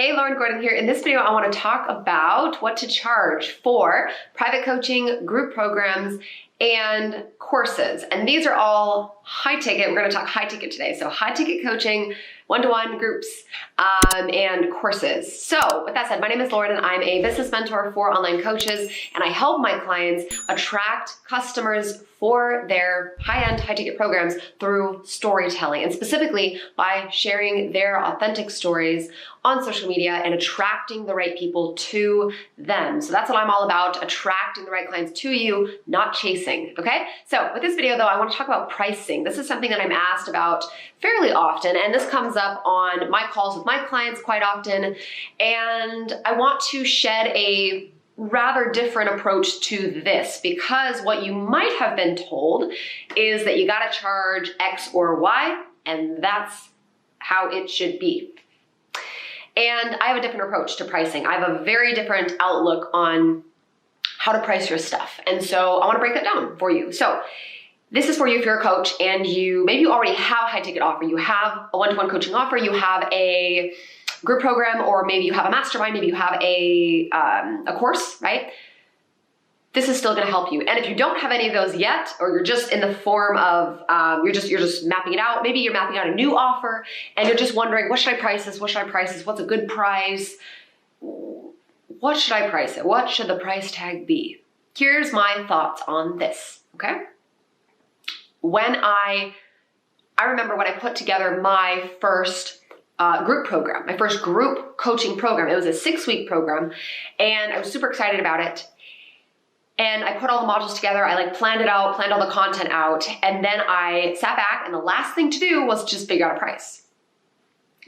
Hey, Lauren Gordon here. In this video, I want to talk about what to charge for private coaching, group programs, and courses. And these are all high ticket. We're going to talk high ticket today. So high ticket coaching, one-to-one groups, and courses. So with that said, my name is Lauren and I'm a business mentor for online coaches, and I help my clients attract customers for their high-end, high-ticket programs through storytelling, and specifically by sharing their authentic stories on social media and attracting the right people to them. So that's what I'm all about, attracting the right clients to you, not chasing, okay? So with this video though, I want to talk about pricing. This is something that I'm asked about fairly often, and this comes up on my calls with my clients quite often, and I want to shed a rather different approach to this, because what you might have been told is that you gotta charge X or Y, and that's how it should be. And I have a different approach to pricing. I have a very different outlook on how to price your stuff. And so I wanna break that down for you. So this is for you if you're a coach and maybe you already have a high ticket offer, you have a one-to-one coaching offer, you have a group program, or maybe you have a mastermind, maybe you have a course, right? This is still gonna help you. And if you don't have any of those yet, or you're just in the form of, you're just mapping it out, maybe you're mapping out a new offer and you're just wondering, what should I price this? What should I price this? What's a good price? What should I price it? What should the price tag be? Here's my thoughts on this, okay? When I remember when I put together my first group program, my first group coaching program. It was a 6-week program and I was super excited about it. And I put all the modules together. I planned it out, planned all the content out. And then I sat back and the last thing to do was just figure out a price.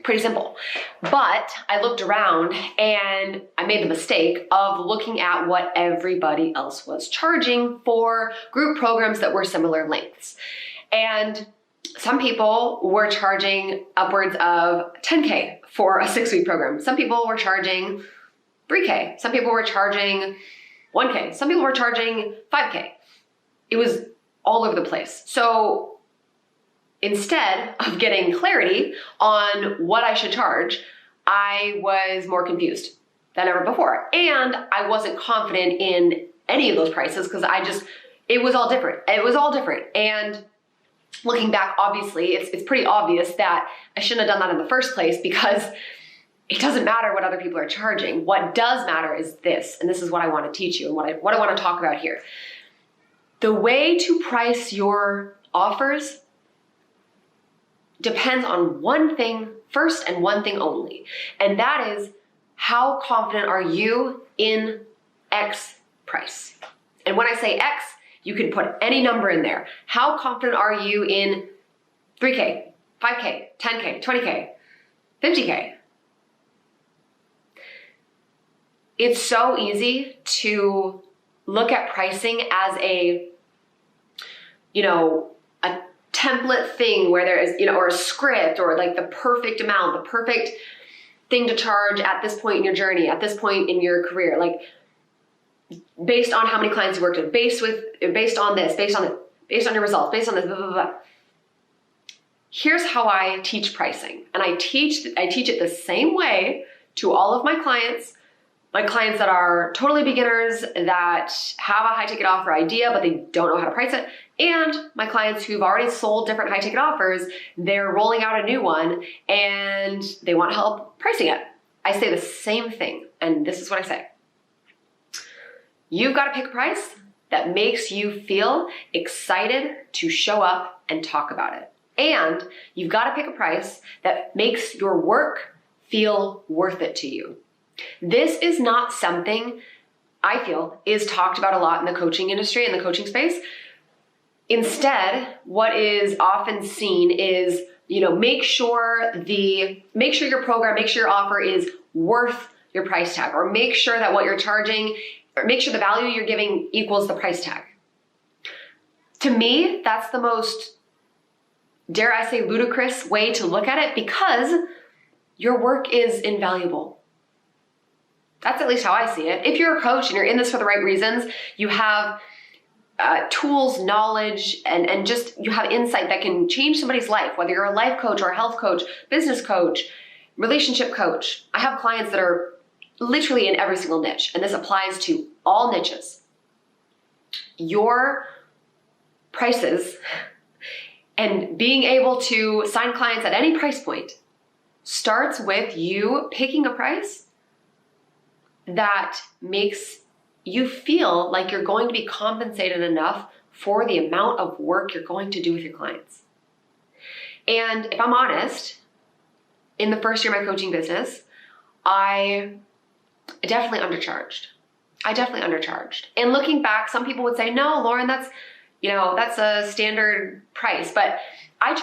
Pretty simple. But I looked around and I made the mistake of looking at what everybody else was charging for group programs that were similar lengths. And some people were charging upwards of 10K for a 6-week program. Some people were charging 3K. Some people were charging 1K. Some people were charging 5K. It was all over the place. So instead of getting clarity on what I should charge, I was more confused than ever before. And I wasn't confident in any of those prices because it was all different. It was all different. And looking back, obviously, it's pretty obvious that I shouldn't have done that in the first place, because it doesn't matter what other people are charging. What does matter is this, and this is what I want to teach you and what I want to talk about here. The way to price your offers depends on one thing first and one thing only, and that is, how confident are you in X price? And when I say X, you can put any number in there. How confident are you in 3K, 5K, 10K, 20K, 50K? It's so easy to look at pricing as a template thing where there is, or a script, or like the perfect amount, the perfect thing to charge at this point in your journey, at this point in your career, based on how many clients you worked with, based on this, based on your results, based on this, blah, blah, blah. Here's how I teach pricing. And I teach it the same way to all of my clients that are totally beginners, that have a high ticket offer idea, but they don't know how to price it. And my clients who've already sold different high ticket offers, they're rolling out a new one and they want help pricing it. I say the same thing. And this is what I say. You've got to pick a price that makes you feel excited to show up and talk about it. And you've got to pick a price that makes your work feel worth it to you. This is not something I feel is talked about a lot in the coaching industry, in the coaching space. Instead, what is often seen is, make sure your program, make sure your offer is worth your price tag, or make sure that what you're charging, or make sure the value you're giving equals the price tag. To me, that's the most, dare I say, ludicrous way to look at it, because your work is invaluable. That's at least how I see it. If you're a coach and you're in this for the right reasons, you have tools, knowledge, and just you have insight that can change somebody's life, whether you're a life coach or a health coach, business coach, relationship coach. I have clients that are literally in every single niche, and this applies to all niches. Your prices and being able to sign clients at any price point starts with you picking a price that makes you feel like you're going to be compensated enough for the amount of work you're going to do with your clients. And if I'm honest, in the first year of my coaching business, I definitely undercharged. And looking back, some people would say, no, Lauren, that's a standard price. But I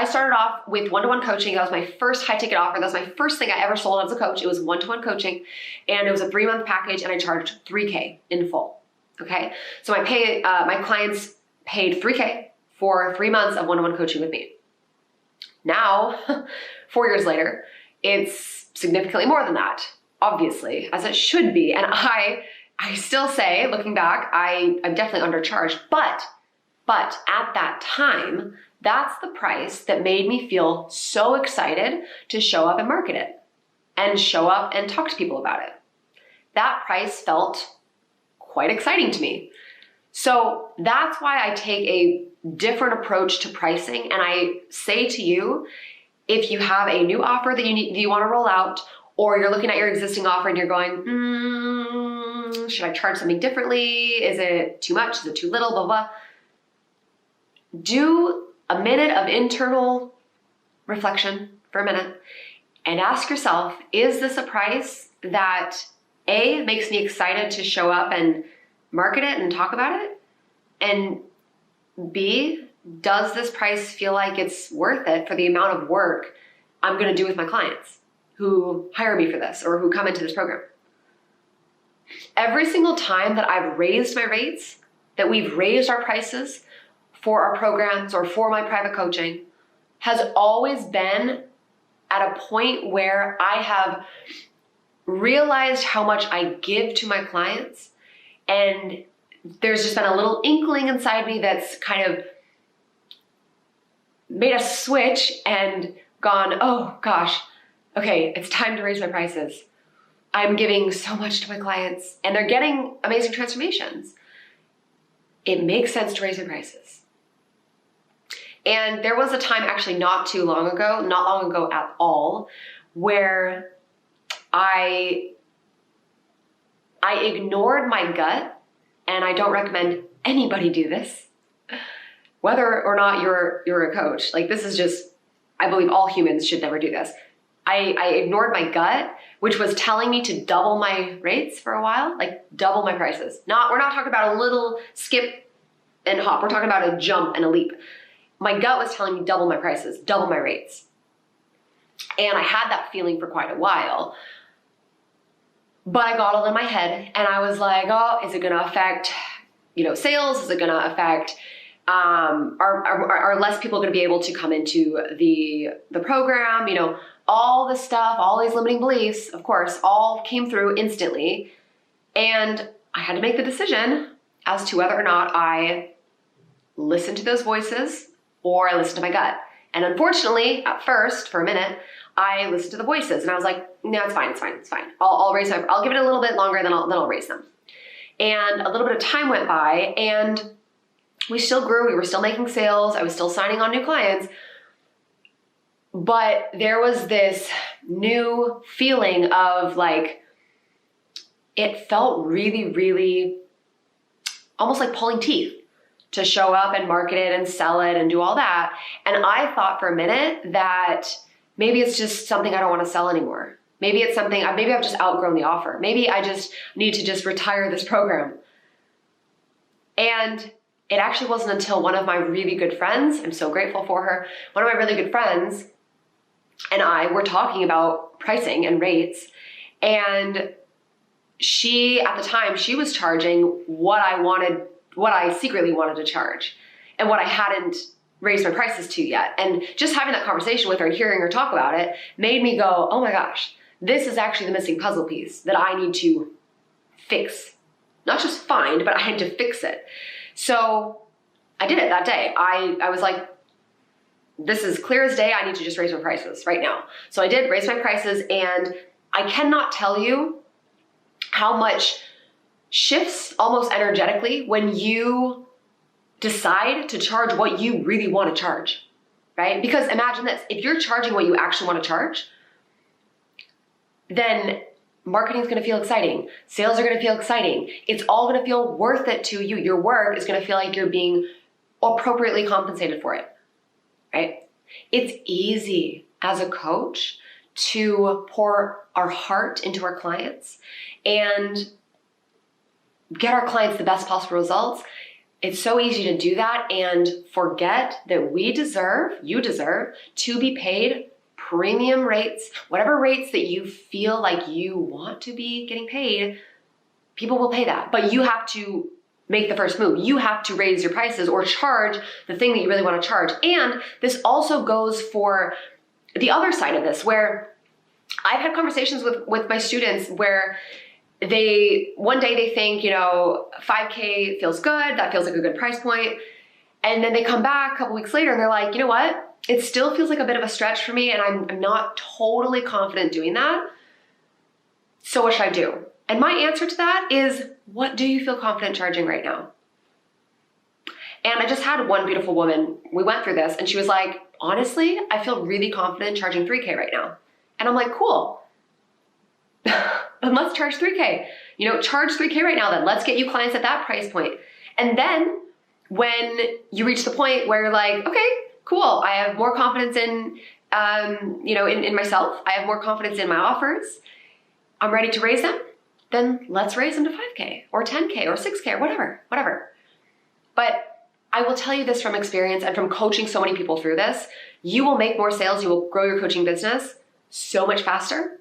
started off with one-to-one coaching. That was my first high ticket offer. That was my first thing I ever sold as a coach. It was one-to-one coaching, and it was a 3-month package, and I charged $3,000 in full. Okay. So my clients paid $3,000 for 3 months of one-to-one coaching with me. Now, 4 years later, it's significantly more than that, obviously, as it should be. And I still say, looking back, I'm definitely undercharged, but at that time, that's the price that made me feel so excited to show up and market it and show up and talk to people about it. That price felt quite exciting to me. So that's why I take a different approach to pricing. And I say to you, if you have a new offer that you want to roll out, or you're looking at your existing offer and you're going, should I charge something differently? Is it too much? Is it too little? Blah, blah. Do a minute of internal reflection for a minute and ask yourself, is this a price that A, makes me excited to show up and market it and talk about it? And B, does this price feel like it's worth it for the amount of work I'm going to do with my clients who hire me for this or who come into this program? Every single time that I've raised my rates, that we've raised our prices for our programs or for my private coaching, has always been at a point where I have realized how much I give to my clients, and there's just been a little inkling inside me that's kind of made a switch and gone, oh gosh, okay, it's time to raise my prices. I'm giving so much to my clients and they're getting amazing transformations. It makes sense to raise my prices. And there was a time, actually not long ago at all, where I ignored my gut, and I don't recommend anybody do this, whether or not you're a coach. Like, this is just, I believe all humans should never do this. I ignored my gut, which was telling me to double my rates for a while, like double my prices. We're not talking about a little skip and hop. We're talking about a jump and a leap. My gut was telling me double my prices, double my rates. And I had that feeling for quite a while. But I got all in my head and I was like, oh, is it going to affect, sales? Is it going to affect, are less people going to be able to come into the program? All this stuff, all these limiting beliefs, of course, all came through instantly. And I had to make the decision as to whether or not I listened to those voices or I listened to my gut. And unfortunately, at first, for a minute, I listened to the voices and I was like, no, it's fine. I'll raise them. I'll give it a little bit longer, then I'll raise them. And a little bit of time went by and we still grew. We were still making sales. I was still signing on new clients. But there was this new feeling of like, it felt really, really almost like pulling teeth to show up and market it and sell it and do all that. And I thought for a minute that maybe it's just something I don't want to sell anymore. Maybe it's something, maybe I've just outgrown the offer. Maybe I just need to just retire this program. And it actually wasn't until one of my really good friends, I'm so grateful for her, one of my really good friends and I were talking about pricing and rates. And she, at the time, she was charging what I secretly wanted to charge and what I hadn't raised my prices to yet. And just having that conversation with her and hearing her talk about it made me go, oh my gosh, this is actually the missing puzzle piece that I need to fix. Not just find, but I had to fix it. So I did it that day. I was like, this is clear as day. I need to just raise my prices right now. So I did raise my prices, and I cannot tell you how much shifts almost energetically when you decide to charge what you really want to charge, right? Because imagine this, if you're charging what you actually want to charge, then marketing is going to feel exciting. Sales are going to feel exciting. It's all going to feel worth it to you. Your work is going to feel like you're being appropriately compensated for it, right? It's easy as a coach to pour our heart into our clients and get our clients the best possible results. It's so easy to do that and forget that you deserve to be paid premium rates, whatever rates that you feel like you want to be getting paid. People will pay that, but you have to make the first move. You have to raise your prices or charge the thing that you really want to charge. And this also goes for the other side of this, where I've had conversations with my students where one day they think, $5K feels good. That feels like a good price point. And then they come back a couple weeks later and they're like, you know what? It still feels like a bit of a stretch for me, and I'm not totally confident doing that. So what should I do? And my answer to that is, what do you feel confident charging right now? And I just had one beautiful woman, we went through this, and she was like, honestly, I feel really confident charging 3K right now. And I'm like, cool. Then let's charge 3K. Charge 3K right now then. Let's get you clients at that price point. And then when you reach the point where you're like, okay, cool, I have more confidence in myself. I have more confidence in my offers. I'm ready to raise them. Then let's raise them to 5K or 10K or 6K or whatever. But I will tell you this from experience and from coaching so many people through this. You will make more sales. You will grow your coaching business so much faster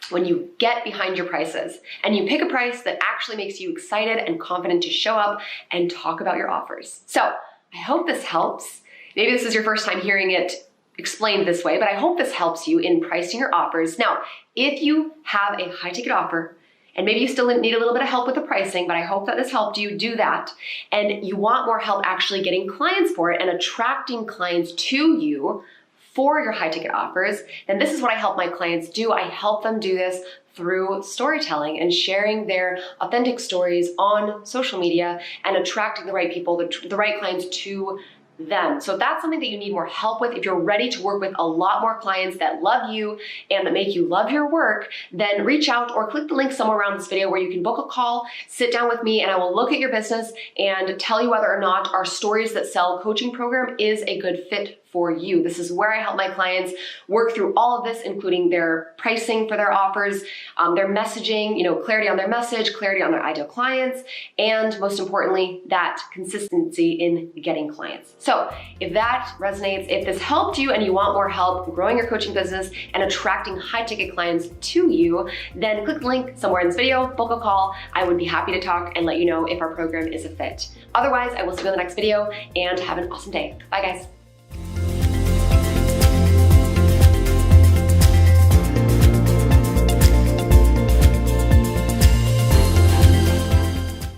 when you get behind your prices and you pick a price that actually makes you excited and confident to show up and talk about your offers. So I hope this helps. Maybe this is your first time hearing it explained this way, but I hope this helps you in pricing your offers. Now, if you have a high ticket offer, and maybe you still need a little bit of help with the pricing, but I hope that this helped you do that, and you want more help actually getting clients for it and attracting clients to you for your high ticket offers, then this is what I help my clients do. I help them do this through storytelling and sharing their authentic stories on social media and attracting the right people, the right clients to them. So if that's something that you need more help with, if you're ready to work with a lot more clients that love you and that make you love your work, then reach out or click the link somewhere around this video where you can book a call, sit down with me, and I will look at your business and tell you whether or not our Stories That Sell coaching program is a good fit for you. This is where I help my clients work through all of this, including their pricing for their offers, their messaging, clarity on their message, clarity on their ideal clients, and most importantly, that consistency in getting clients. So if that resonates, if this helped you and you want more help growing your coaching business and attracting high ticket clients to you, then click the link somewhere in this video, book a call. I would be happy to talk and let you know if our program is a fit. Otherwise, I will see you in the next video and have an awesome day. Bye guys.